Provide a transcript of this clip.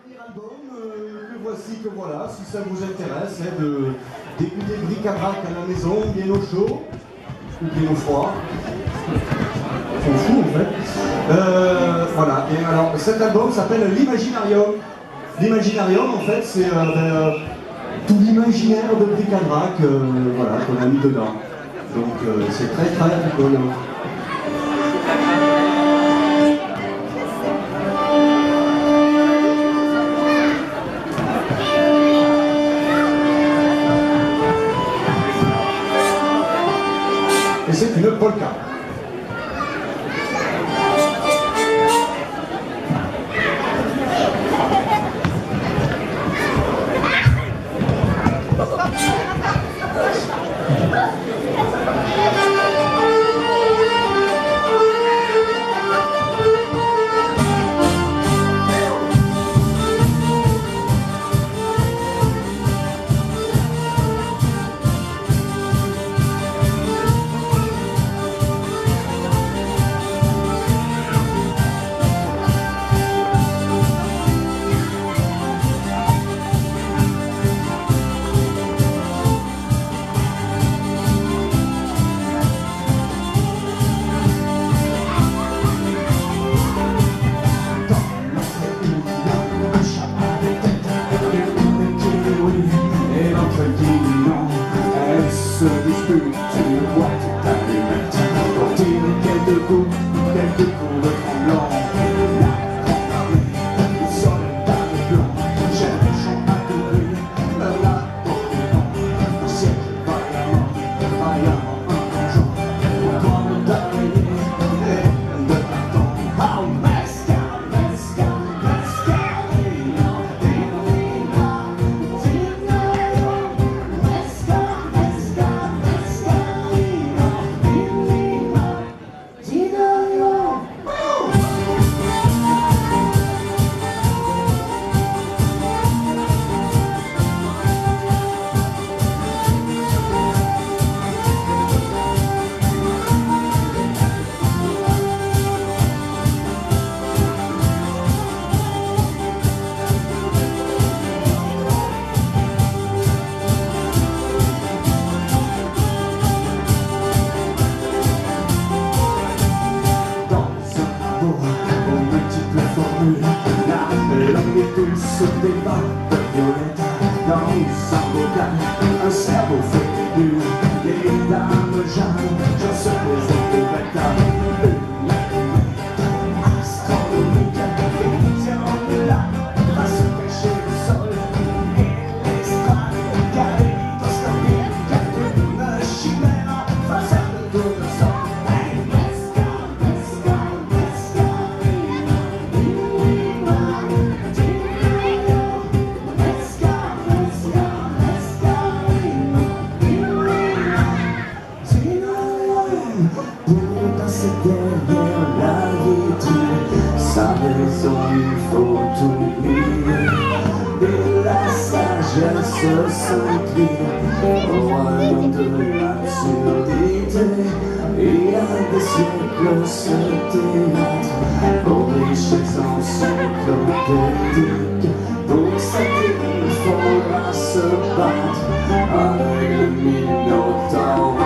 dernier album, que voici, que voilà, si ça vous intéresse, d'écouter bric-à-brac à la maison, bien au chaud, ou bien au froid. On s'en fout en fait. Voilà, et alors cet album s'appelle l'Imaginarium. L'Imaginarium en fait c'est tout l'imaginaire de bric-à-brac voilà, qu'on a mis dedans. Donc c'est très très rigolo. Et c'est une polka. Se dispute une boîte d'allumettes pour tirer quelques coups de tremblant. La grande armée, le soldat blanc, j'ai le champ à courir, la porte au siècle vaillamment intelligent, comme d'araignée et de bâton. Oh, se débat de violette dans un bocal, un cerveau fait dur, des dames jeunes, je sais les éprouvettes, une astronomique, et tiens là, va se cacher le sol, et l'estrade, kaléidoscopique, une chimère, faisant le tour de sol. Pour passer derrière la vitrine, sa raison il faut oublier. Et la sagesse s'incline au royaume de l'absurdité. Il y a des siècles ce théâtre, pour riches encyclopédiques. Pour cette il faudra se battre avec le Minotaure.